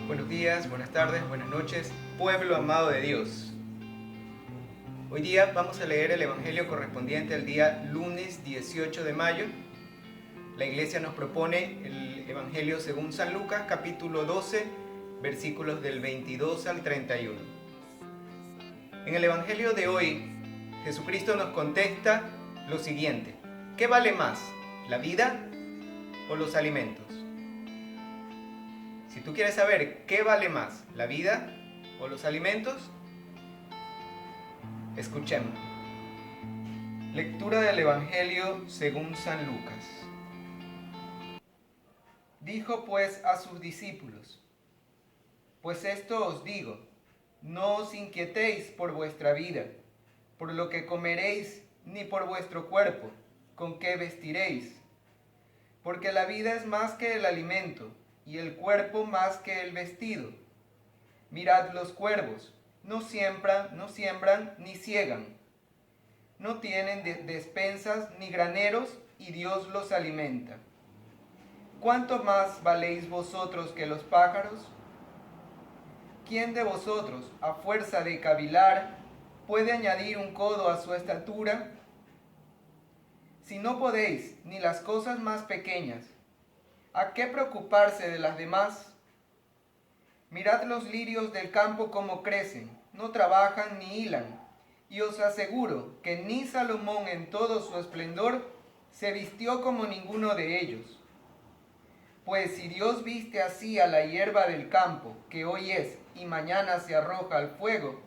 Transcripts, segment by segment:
Buenos días, buenas tardes, buenas noches, pueblo amado de Dios. Hoy día vamos a leer el Evangelio correspondiente al día lunes 18 de mayo. La iglesia nos propone el Evangelio según San Lucas, capítulo 12, versículos del 22 al 31. En el Evangelio de hoy, Jesucristo nos contesta lo siguiente: ¿qué vale más, la vida o los alimentos? Si tú quieres saber qué vale más, la vida o los alimentos, escuchemos. Lectura del Evangelio según San Lucas. Dijo pues a sus discípulos: pues esto os digo, no os inquietéis por vuestra vida, por lo que comeréis, ni por vuestro cuerpo, con qué vestiréis. Porque la vida es más que el alimento, y el cuerpo más que el vestido. Mirad los cuervos, no siembran ni ciegan. No tienen despensas ni graneros, y Dios los alimenta. ¿Cuánto más valéis vosotros que los pájaros? ¿Quién de vosotros, a fuerza de cavilar, puede añadir un codo a su estatura? Si no podéis ni las cosas más pequeñas, ¿a qué preocuparse de las demás? Mirad los lirios del campo cómo crecen, no trabajan ni hilan, y os aseguro que ni Salomón en todo su esplendor se vistió como ninguno de ellos. Pues si Dios viste así a la hierba del campo, que hoy es y mañana se arroja al fuego,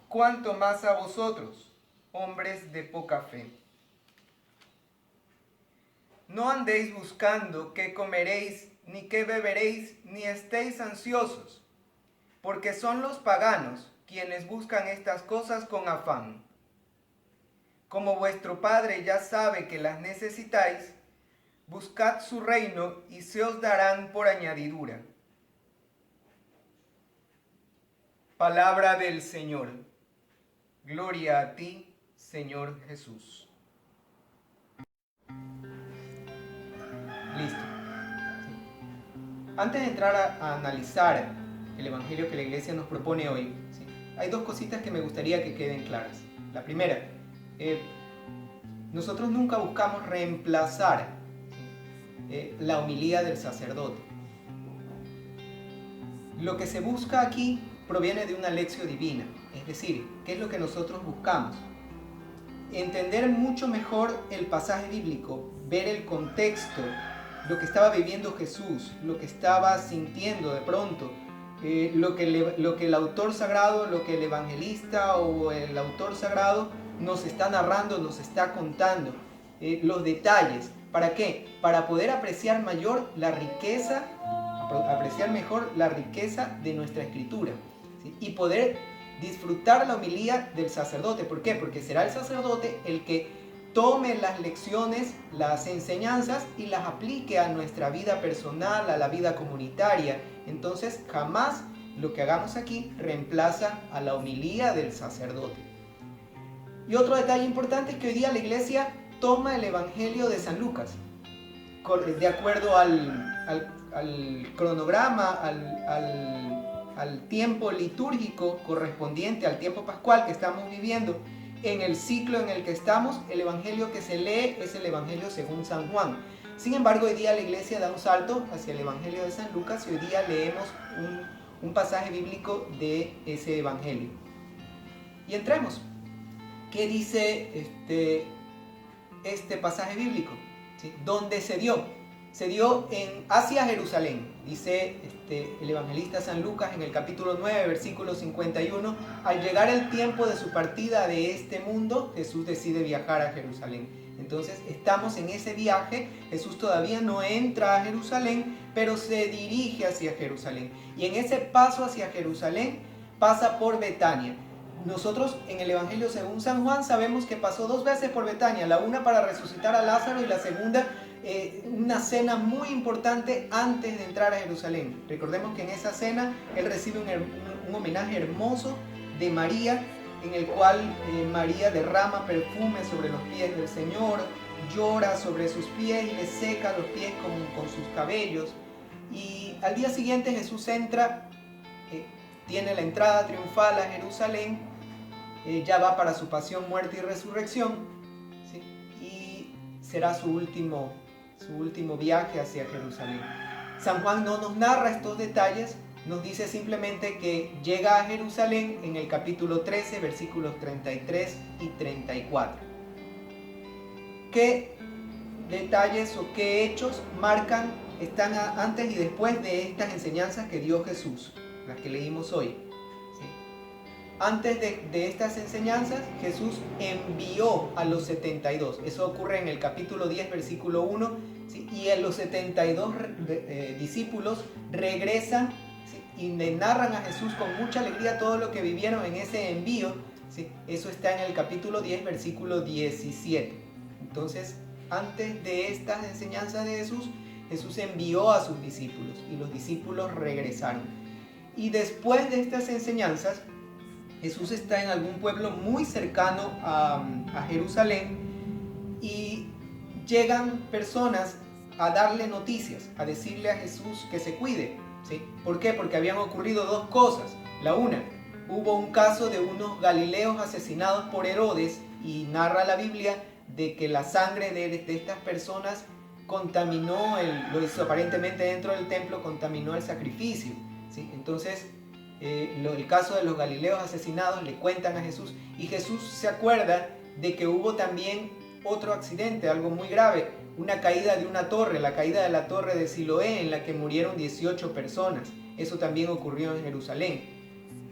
¿cuánto más a vosotros, hombres de poca fe? No andéis buscando qué comeréis, ni qué beberéis, ni estéis ansiosos, porque son los paganos quienes buscan estas cosas con afán. Como vuestro Padre ya sabe que las necesitáis, buscad su reino y se os darán por añadidura. Palabra del Señor. Gloria a ti, Señor Jesús. Listo. Antes de entrar a analizar el Evangelio que la iglesia nos propone hoy, ¿sí?, hay dos cositas que me gustaría que queden claras. La primera, nosotros nunca buscamos reemplazar la homilía del sacerdote. Lo que se busca aquí proviene de una lección divina, es decir, ¿qué es lo que nosotros buscamos? Entender mucho mejor el pasaje bíblico, ver el contexto, lo que estaba viviendo Jesús, lo que estaba sintiendo de pronto, lo que el autor sagrado, lo que el evangelista o el autor sagrado nos está narrando, nos está contando, los detalles. ¿Para qué? Para poder apreciar mejor la riqueza de nuestra escritura, ¿sí?, y poder disfrutar la homilía del sacerdote. ¿Por qué? Porque será el sacerdote el que tome las lecciones, las enseñanzas y las aplique a nuestra vida personal, a la vida comunitaria. Entonces, jamás lo que hagamos aquí reemplaza a la homilía del sacerdote. Y otro detalle importante es que hoy día la iglesia toma el Evangelio de San Lucas, de acuerdo al cronograma, al tiempo litúrgico correspondiente al tiempo pascual que estamos viviendo. En el ciclo en el que estamos, el Evangelio que se lee es el Evangelio según San Juan. Sin embargo, hoy día la iglesia da un salto hacia el Evangelio de San Lucas y hoy día leemos un pasaje bíblico de ese Evangelio. Y entremos. ¿Qué dice este pasaje bíblico? ¿Sí? ¿Dónde se dio? Se dio hacia Jerusalén. Dice el evangelista San Lucas en el capítulo 9, versículo 51, al llegar el tiempo de su partida de este mundo, Jesús decide viajar a Jerusalén. Entonces estamos en ese viaje. Jesús todavía no entra a Jerusalén, pero se dirige hacia Jerusalén. Y en ese paso hacia Jerusalén pasa por Betania. Nosotros en el Evangelio según San Juan sabemos que pasó 2 veces por Betania, la una para resucitar a Lázaro y la segunda una cena muy importante antes de entrar a Jerusalén. Recordemos que en esa cena él recibe un homenaje hermoso de María, en el cual María derrama perfume sobre los pies del Señor, llora sobre sus pies y le seca los pies con sus cabellos. Y al día siguiente Jesús entra, tiene la entrada triunfal a Jerusalén, ya va para su pasión, muerte y resurrección, ¿sí? Y será su último viaje hacia Jerusalén. San Juan no nos narra estos detalles, nos dice simplemente que llega a Jerusalén en el capítulo 13, versículos 33 y 34. ¿Qué detalles o qué hechos están antes y después de estas enseñanzas que dio Jesús, las que leímos hoy? ¿Sí? Antes de estas enseñanzas, Jesús envió a los 72. Eso ocurre en el capítulo 10, versículo 1. ¿Sí? Y los 72 discípulos regresan, ¿sí? Y le narran a Jesús con mucha alegría todo lo que vivieron en ese envío. ¿Sí? Eso está en el capítulo 10, versículo 17. Entonces, antes de estas enseñanzas de Jesús, Jesús envió a sus discípulos y los discípulos regresaron. Y después de estas enseñanzas, Jesús está en algún pueblo muy cercano a Jerusalén y llegan personas a darle noticias, a decirle a Jesús que se cuide. ¿Sí? ¿Por qué? Porque habían ocurrido dos cosas. La una, hubo un caso de unos galileos asesinados por Herodes y narra la Biblia de que la sangre de estas personas contaminó, lo hizo aparentemente dentro del templo, contaminó el sacrificio. ¿Sí? Entonces, el caso de los galileos asesinados le cuentan a Jesús y Jesús se acuerda de que hubo también otro accidente, algo muy grave, una caída de una torre, la caída de la torre de Siloé en la que murieron 18 personas. Eso también ocurrió en Jerusalén.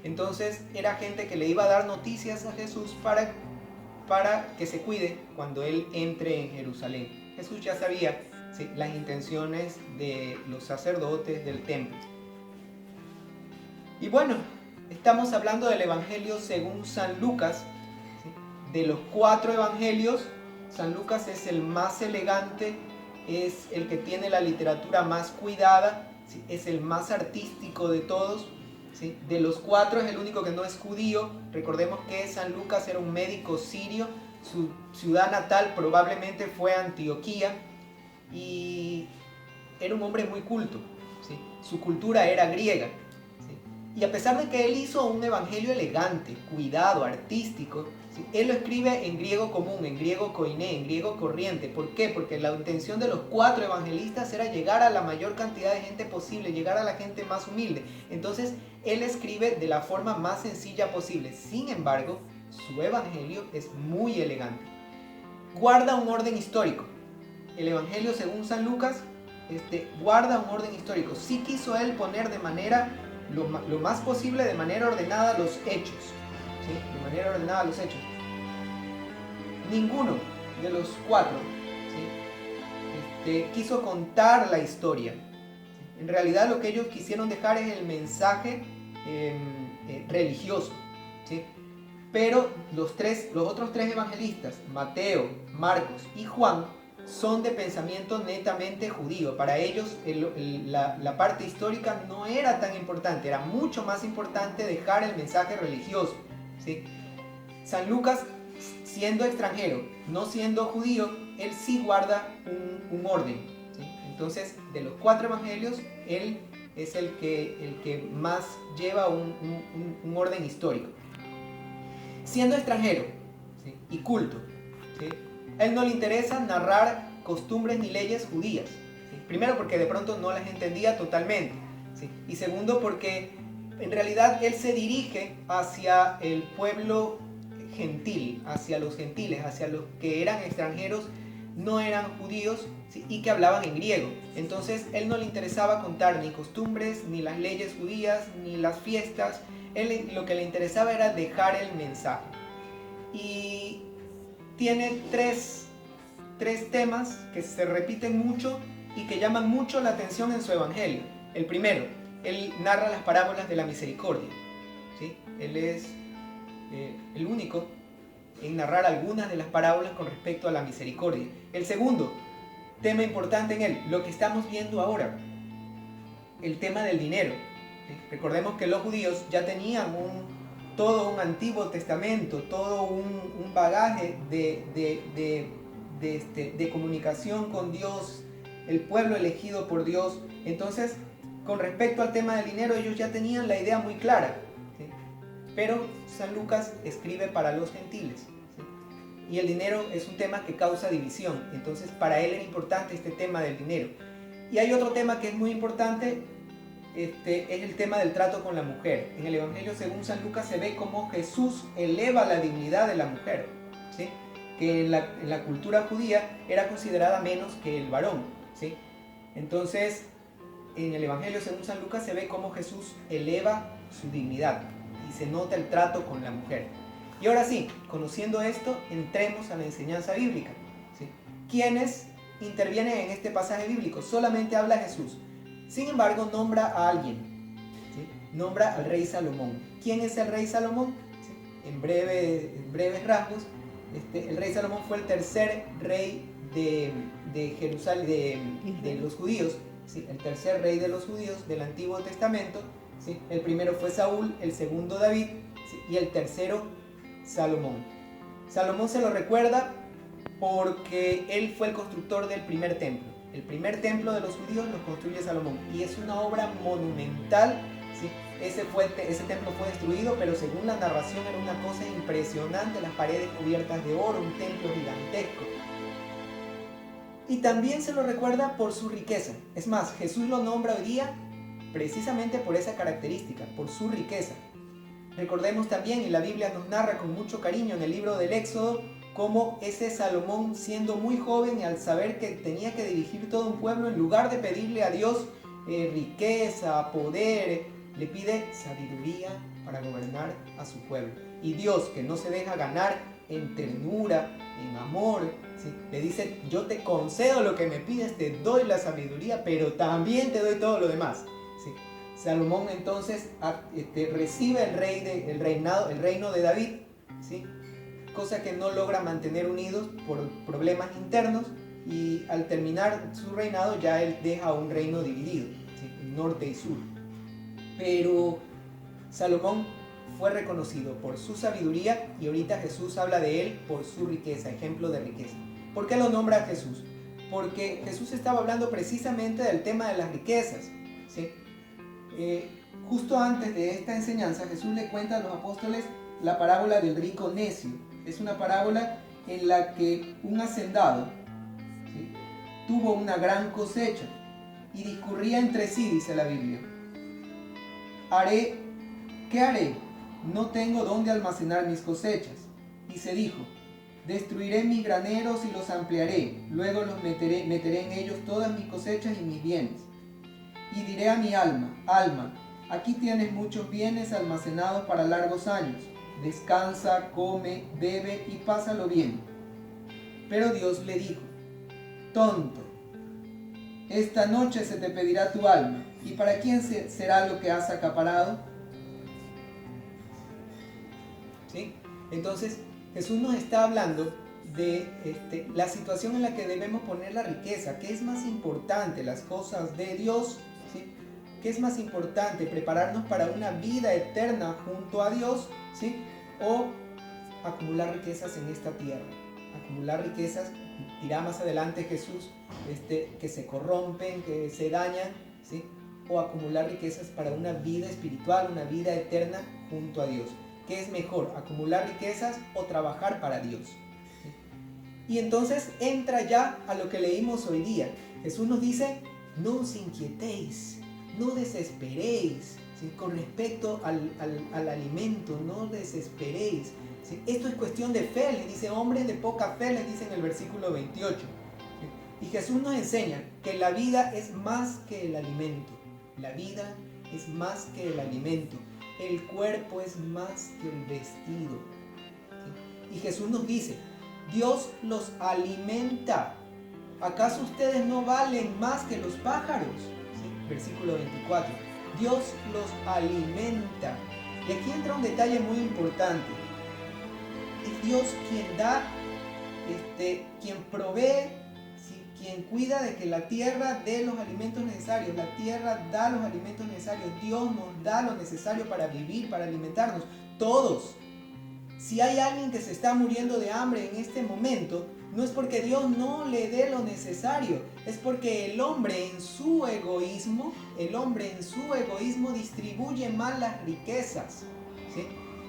Entonces era gente que le iba a dar noticias a Jesús para que se cuide cuando él entre en Jerusalén. Jesús ya sabía, ¿sí?, las intenciones de los sacerdotes del templo. Y bueno, estamos hablando del Evangelio según San Lucas, ¿sí? De los 4 evangelios, San Lucas es el más elegante, es el que tiene la literatura más cuidada, ¿sí? Es el más artístico de todos, ¿sí? De los 4 es el único que no es judío. Recordemos que San Lucas era un médico sirio, su ciudad natal probablemente fue Antioquía y era un hombre muy culto, ¿sí? Su cultura era griega. Y a pesar de que él hizo un evangelio elegante, cuidado, artístico, ¿sí?, él lo escribe en griego común, en griego koiné, en griego corriente. ¿Por qué? Porque la intención de los 4 evangelistas era llegar a la mayor cantidad de gente posible, llegar a la gente más humilde. Entonces, él escribe de la forma más sencilla posible. Sin embargo, su evangelio es muy elegante. Guarda un orden histórico. El evangelio según San Lucas guarda un orden histórico. Sí quiso él poner de manera lo más posible, de manera ordenada, los hechos. ¿Sí? De manera ordenada los hechos. Ninguno de los 4, ¿sí?, quiso contar la historia. ¿Sí? En realidad lo que ellos quisieron dejar es el mensaje religioso. ¿Sí? Pero los otros 3 evangelistas, Mateo, Marcos y Juan, son de pensamiento netamente judío. Para ellos la parte histórica no era tan importante, era mucho más importante dejar el mensaje religioso. ¿Sí? San Lucas, siendo extranjero, no siendo judío, él sí guarda un orden. ¿Sí? Entonces, de los 4 evangelios, él es el que más lleva un orden histórico. Siendo extranjero, ¿sí?, y culto, ¿sí?, a él no le interesa narrar costumbres ni leyes judías. ¿Sí? Primero porque de pronto no las entendía totalmente. ¿Sí? Y segundo porque en realidad él se dirige hacia el pueblo gentil, hacia los gentiles, hacia los que eran extranjeros, no eran judíos, ¿sí?, y que hablaban en griego. Entonces él no le interesaba contar ni costumbres, ni las leyes judías, ni las fiestas. Él lo que le interesaba era dejar el mensaje. Y tiene tres temas que se repiten mucho y que llaman mucho la atención en su evangelio. El primero, él narra las parábolas de la misericordia. ¿Sí? Él es el único en narrar algunas de las parábolas con respecto a la misericordia. El segundo tema importante en él, lo que estamos viendo ahora, el tema del dinero. ¿Sí? Recordemos que los judíos ya tenían todo un Antiguo Testamento, todo un bagaje de comunicación con Dios, el pueblo elegido por Dios. Entonces con respecto al tema del dinero, ellos ya tenían la idea muy clara, ¿sí? Pero San Lucas escribe para los gentiles, ¿sí? Y el dinero es un tema que causa división, entonces para él era importante este tema del dinero. Y hay otro tema que es muy importante, es el tema del trato con la mujer. En el Evangelio según San Lucas se ve cómo Jesús eleva la dignidad de la mujer, ¿sí? Que en la cultura judía era considerada menos que el varón, ¿sí? Entonces, en el Evangelio según San Lucas se ve cómo Jesús eleva su dignidad y se nota el trato con la mujer. Y ahora sí, conociendo esto, entremos a la enseñanza bíblica, ¿sí? ¿Quiénes intervienen en este pasaje bíblico? Solamente habla Jesús. Sin embargo, nombra a alguien, ¿sí? Nombra al rey Salomón. ¿Quién es el rey Salomón? ¿Sí? En breves rasgos, el rey Salomón fue el tercer rey de Jerusalén, de los judíos, ¿sí? El tercer rey de los judíos del Antiguo Testamento, ¿sí? El primero fue Saúl, el segundo David, ¿sí? Y el tercero Salomón. Salomón se lo recuerda porque él fue el constructor del primer templo. El primer templo de los judíos lo construye Salomón y es una obra monumental, ¿sí? Ese templo fue destruido, pero según la narración era una cosa impresionante, las paredes cubiertas de oro, un templo gigantesco. Y también se lo recuerda por su riqueza. Es más, Jesús lo nombra hoy día precisamente por esa característica, por su riqueza. Recordemos también, y la Biblia nos narra con mucho cariño en el libro del Éxodo, cómo ese Salomón, siendo muy joven y al saber que tenía que dirigir todo un pueblo, en lugar de pedirle a Dios riqueza, poder, le pide sabiduría para gobernar a su pueblo. Y Dios, que no se deja ganar en ternura, en amor, ¿sí? Le dice: yo te concedo lo que me pides, te doy la sabiduría, pero también te doy todo lo demás, ¿sí? Salomón entonces recibe el reino de David, ¿sí? Cosa que no logra mantener unidos por problemas internos, y al terminar su reinado ya él deja un reino dividido, ¿sí? Norte y sur. Pero Salomón fue reconocido por su sabiduría y ahorita Jesús habla de él por su riqueza, ejemplo de riqueza. ¿Por qué lo nombra Jesús? Porque Jesús estaba hablando precisamente del tema de las riquezas, ¿sí? Justo antes de esta enseñanza, Jesús le cuenta a los apóstoles la parábola del rico necio. Es una parábola en la que un hacendado, ¿sí?, tuvo una gran cosecha y discurría entre sí, dice la Biblia: ¿qué haré? No tengo dónde almacenar mis cosechas. Y se dijo: destruiré mis graneros y los ampliaré, luego los meteré en ellos todas mis cosechas y mis bienes. Y diré a mi alma: alma, aquí tienes muchos bienes almacenados para largos años. Descansa, come, bebe y pásalo bien. Pero Dios le dijo: tonto, esta noche se te pedirá tu alma, ¿y para quién será lo que has acaparado? ¿Sí? Entonces Jesús nos está hablando de la situación en la que debemos poner la riqueza. ¿Qué es más importante? ¿Las cosas de Dios? ¿Sí? ¿Qué es más importante? ¿Prepararnos para una vida eterna junto a Dios? ¿Sí? ¿O acumular riquezas en esta tierra? Acumular riquezas, dirá más adelante Jesús, que se corrompen, que se dañan, ¿sí? O acumular riquezas para una vida espiritual, una vida eterna junto a Dios. ¿Qué es mejor? ¿Acumular riquezas o trabajar para Dios? ¿Sí? Y entonces entra ya a lo que leímos hoy día. Jesús nos dice: no os inquietéis, no desesperéis, ¿sí?, con respecto al alimento, no desesperéis, ¿sí? Esto es cuestión de fe, les dice. Hombres de poca fe, les dice en el versículo 28. ¿Sí? Y Jesús nos enseña que la vida es más que el alimento. La vida es más que el alimento. El cuerpo es más que el vestido, ¿sí? Y Jesús nos dice: Dios los alimenta. ¿Acaso ustedes no valen más que los pájaros? ¿Sí? Versículo 24. Dios los alimenta. Y aquí entra un detalle muy importante. Es Dios quien da, quien provee, ¿sí?, quien cuida de que la tierra dé los alimentos necesarios. La tierra da los alimentos necesarios. Dios nos da lo necesario para vivir, para alimentarnos. Todos. Si hay alguien que se está muriendo de hambre en este momento, no es porque Dios no le dé lo necesario, es porque el hombre en su egoísmo distribuye mal las riquezas. ¿Sí?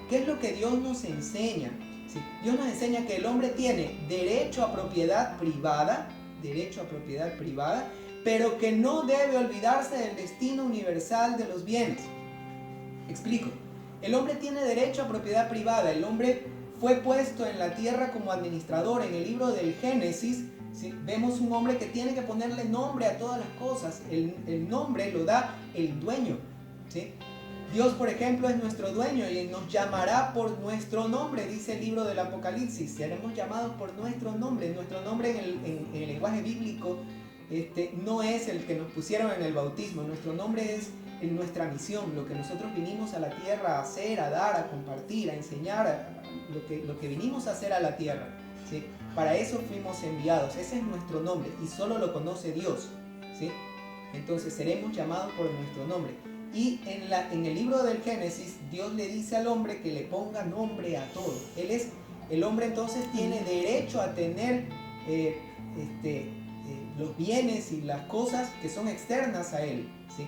¿Qué es lo que Dios nos enseña? ¿Sí? Dios nos enseña que el hombre tiene derecho a propiedad privada, pero que no debe olvidarse del destino universal de los bienes. Explico. El hombre tiene derecho a propiedad privada. El hombre fue puesto en la tierra como administrador. En el libro del Génesis, ¿sí?, vemos un hombre que tiene que ponerle nombre a todas las cosas. El nombre lo da el dueño. ¿Sí? Dios, por ejemplo, es nuestro dueño y nos llamará por nuestro nombre, dice el libro del Apocalipsis. Seremos llamados por nuestro nombre. Nuestro nombre en el lenguaje bíblico no es el que nos pusieron en el bautismo. Nuestro nombre es en nuestra misión, lo que nosotros vinimos a la tierra a hacer, a dar, a compartir, a enseñar, lo que vinimos a hacer a la tierra. ¿Sí? Para eso fuimos enviados. Ese es nuestro nombre y solo lo conoce Dios. ¿Sí? Entonces seremos llamados por nuestro nombre. Y en el libro del Génesis, Dios le dice al hombre que le ponga nombre a todo. El hombre entonces tiene derecho a tener los bienes y las cosas que son externas a él. ¿Sí?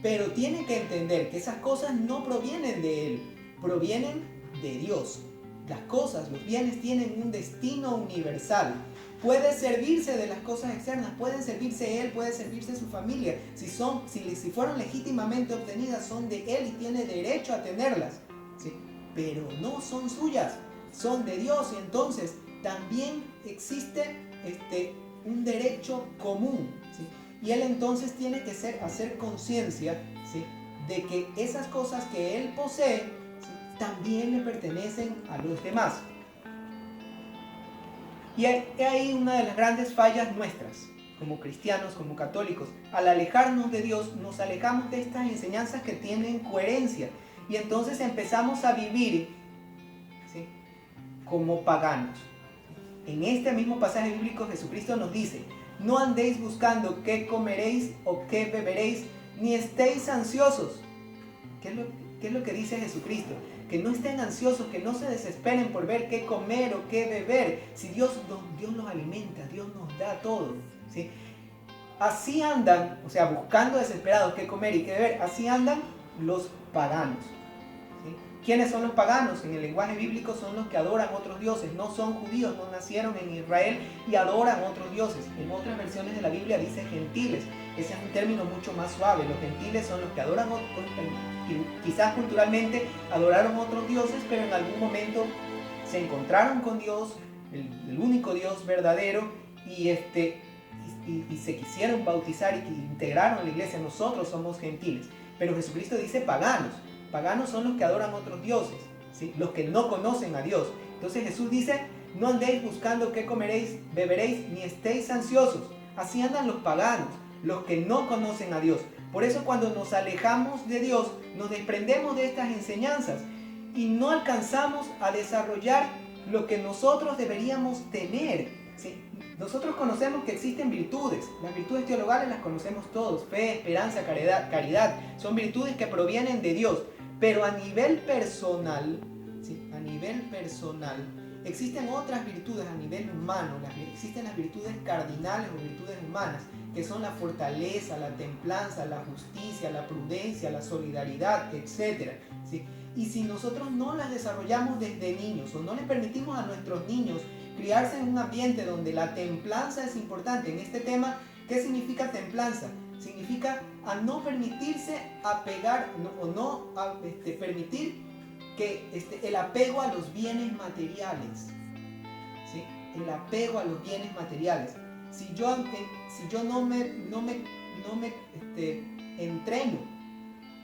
Pero tiene que entender que esas cosas no provienen de él, provienen de Dios. Las cosas, los bienes tienen un destino universal. Puede servirse de las cosas externas, pueden servirse él, puede servirse su familia. Si fueron legítimamente obtenidas, son de él y tiene derecho a tenerlas. ¿Sí? Pero no son suyas, son de Dios. Y entonces también existe un derecho común. ¿Sí? Y él entonces tiene que hacer conciencia, ¿sí?, de que esas cosas que él posee, ¿sí?, también le pertenecen a los demás. Y hay ahí una de las grandes fallas nuestras, como cristianos, como católicos. Al alejarnos de Dios, nos alejamos de estas enseñanzas que tienen coherencia. Y entonces empezamos a vivir, ¿sí?, como paganos. En este mismo pasaje bíblico Jesucristo nos dice: no andéis buscando qué comeréis o qué beberéis, ni estéis ansiosos. ¿Qué es lo que dice Jesucristo? Que no estén ansiosos, que no se desesperen por ver qué comer o qué beber. Si Dios los alimenta, Dios nos da todo. ¿Sí? Así andan, o sea, buscando desesperados qué comer y qué beber, así andan los paganos. ¿Sí? ¿Quiénes son los paganos? En el lenguaje bíblico son los que adoran otros dioses. No son judíos, no nacieron en Israel y adoran otros dioses. En otras versiones de la Biblia dice gentiles. Ese es un término mucho más suave. Los gentiles son los que adoran quizás culturalmente adoraron otros dioses, pero en algún momento se encontraron con Dios, el único Dios verdadero, y se quisieron bautizar y integraron a la iglesia. Nosotros somos gentiles. Pero Jesucristo dice paganos. Paganos son los que adoran otros dioses, ¿sí?, los que no conocen a Dios. Entonces Jesús dice: no andéis buscando qué comeréis, beberéis, ni estéis ansiosos. Así andan los paganos, los que no conocen a Dios. Por eso cuando nos alejamos de Dios, nos desprendemos de estas enseñanzas y no alcanzamos a desarrollar lo que nosotros deberíamos tener. ¿Sí? Nosotros conocemos que existen virtudes. Las virtudes teologales las conocemos todos: fe, esperanza, caridad. Son virtudes que provienen de Dios. Pero a nivel personal, ¿sí?, existen otras virtudes a nivel humano. Existen las virtudes cardinales o virtudes humanas, que son la fortaleza, la templanza, la justicia, la prudencia, la solidaridad, etc. ¿Sí? Y si nosotros no las desarrollamos desde niños, o no les permitimos a nuestros niños criarse en un ambiente donde la templanza es importante. En este tema, ¿qué significa templanza? Significa a no permitirse apegar, permitir que el apego a los bienes materiales. ¿Sí? El apego a los bienes materiales. Si yo no me entreno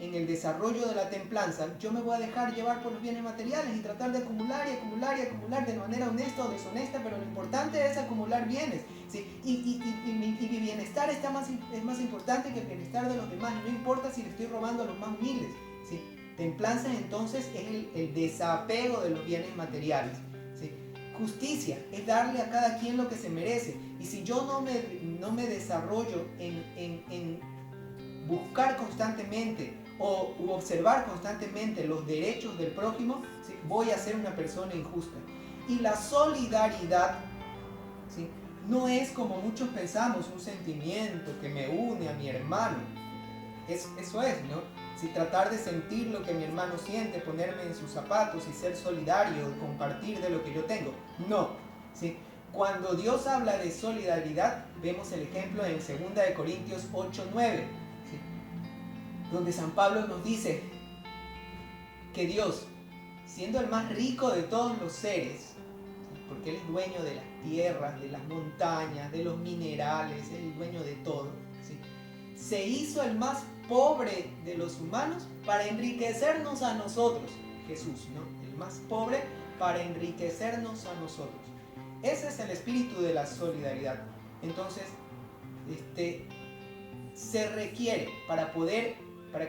en el desarrollo de la templanza, yo me voy a dejar llevar por los bienes materiales y tratar de acumular y acumular y acumular de manera honesta o deshonesta, pero lo importante es acumular bienes. ¿Sí? Y mi bienestar es más importante que el bienestar de los demás, y no importa si le estoy robando a los más humildes. ¿Sí? Templanza entonces es el desapego de los bienes materiales. ¿Sí? Justicia es darle a cada quien lo que se merece. Y si yo no me desarrollo en buscar constantemente o observar constantemente los derechos del prójimo, ¿sí?, voy a ser una persona injusta. Y la solidaridad ¿sí? No es como muchos pensamos, un sentimiento que me une a mi hermano. Eso es, ¿no? Si tratar de sentir lo que mi hermano siente, ponerme en sus zapatos y ser solidario, compartir de lo que yo tengo. No, ¿sí? Cuando Dios habla de solidaridad, vemos el ejemplo en 2 Corintios 8:9, ¿sí? Donde San Pablo nos dice que Dios, siendo el más rico de todos los seres, ¿sí? Porque Él es dueño de las tierras, de las montañas, de los minerales, es el dueño de todo, ¿sí? Se hizo el más pobre de los humanos para enriquecernos a nosotros, Jesús, ¿no? El más pobre para enriquecernos a nosotros. Ese es el espíritu de la solidaridad. Entonces, se requiere para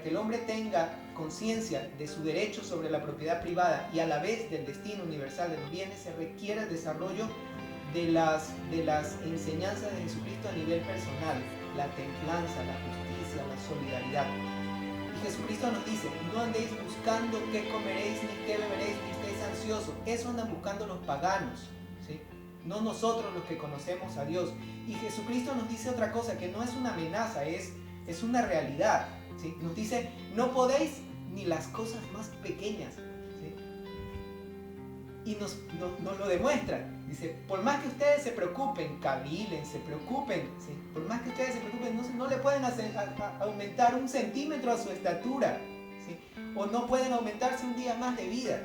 que el hombre tenga conciencia de su derecho sobre la propiedad privada y a la vez del destino universal de los bienes, se requiere el desarrollo de las enseñanzas de Jesucristo a nivel personal, la templanza, la justicia, la solidaridad. Y Jesucristo nos dice, no andéis buscando qué comeréis ni qué beberéis, ni estéis ansiosos. Eso andan buscando los paganos, ¿sí? No nosotros los que conocemos a Dios. Y Jesucristo nos dice otra cosa, que no es una amenaza, es una realidad, ¿sí? Nos dice, no podéis ni las cosas más pequeñas, ¿sí? Y nos lo demuestra. Dice, por más que ustedes se preocupen, cavilen, se preocupen, ¿sí? Por más que ustedes se preocupen, no le pueden aumentar 1 centímetro a su estatura, ¿sí? O no pueden aumentarse un día más de vida.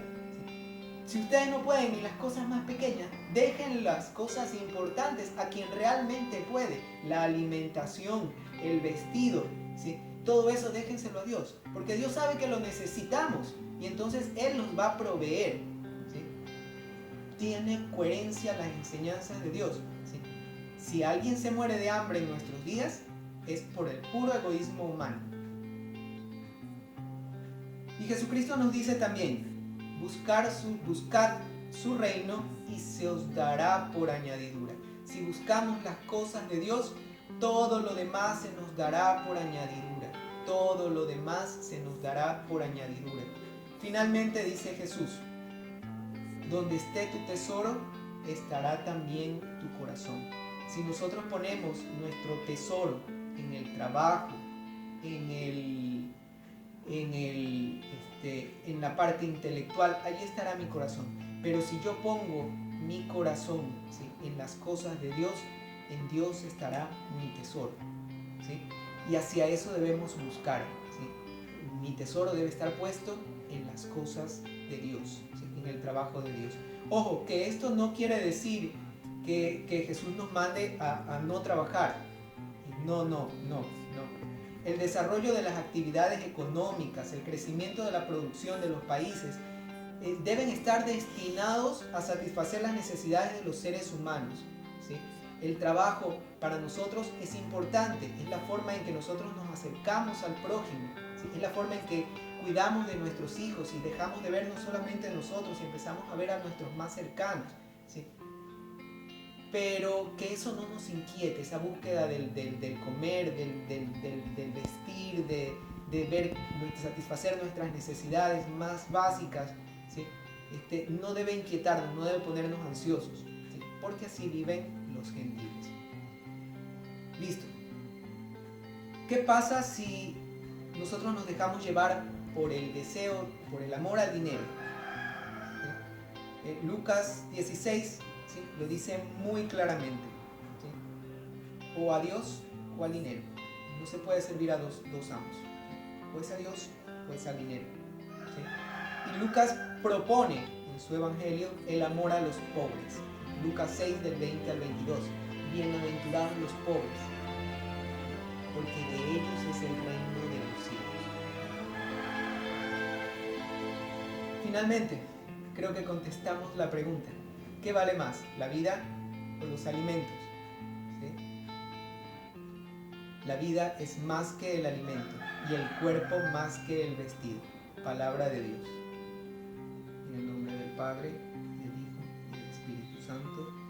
Si ustedes no pueden ni las cosas más pequeñas, dejen las cosas importantes a quien realmente puede. La alimentación, el vestido, ¿sí? Todo eso déjenselo a Dios, porque Dios sabe que lo necesitamos y entonces Él nos va a proveer, ¿sí? Tiene coherencia las enseñanzas de Dios, ¿sí? Si alguien se muere de hambre en nuestros días, es por el puro egoísmo humano. Y Jesucristo nos dice también, buscad su reino y se os dará por añadidura. Si buscamos las cosas de Dios, todo lo demás se nos dará por añadidura. Todo lo demás se nos dará por añadidura. Finalmente dice Jesús, donde esté tu tesoro, estará también tu corazón. Si nosotros ponemos nuestro tesoro en el trabajo, en la parte intelectual, allí estará mi corazón. Pero si yo pongo mi corazón, ¿sí?, en las cosas de Dios, en Dios estará mi tesoro, ¿sí? Y hacia eso debemos buscar, ¿sí? Mi tesoro debe estar puesto en las cosas de Dios, ¿sí?, en el trabajo de Dios. Ojo, que esto no quiere decir que Jesús nos mande a no trabajar. No. El desarrollo de las actividades económicas, el crecimiento de la producción de los países, deben estar destinados a satisfacer las necesidades de los seres humanos, ¿sí? El trabajo para nosotros es importante, es la forma en que nosotros nos acercamos al prójimo, ¿sí? Es la forma en que cuidamos de nuestros hijos y dejamos de vernos solamente nosotros y empezamos a ver a nuestros más cercanos, ¿sí? Pero que eso no nos inquiete, esa búsqueda del comer, del vestir, de ver, satisfacer nuestras necesidades más básicas, ¿sí? No debe inquietarnos, no debe ponernos ansiosos, ¿sí? Porque así viven los gentiles. Listo. ¿Qué pasa si nosotros nos dejamos llevar por el deseo, por el amor al dinero? Lucas 16, ¿sí?, lo dice muy claramente, ¿sí? O a Dios o al dinero. No se puede servir a dos amos, ¿sí? O es a Dios o es al dinero, ¿sí? Y Lucas propone en su evangelio el amor a los pobres. Lucas 6 del 20 al 22. Bienaventurados los pobres, porque de ellos es el reino de los cielos. Finalmente, creo que contestamos la pregunta: ¿qué vale más, la vida o los alimentos? ¿Sí? La vida es más que el alimento y el cuerpo más que el vestido. Palabra de Dios. En el nombre del Padre, del Hijo y del Espíritu Santo.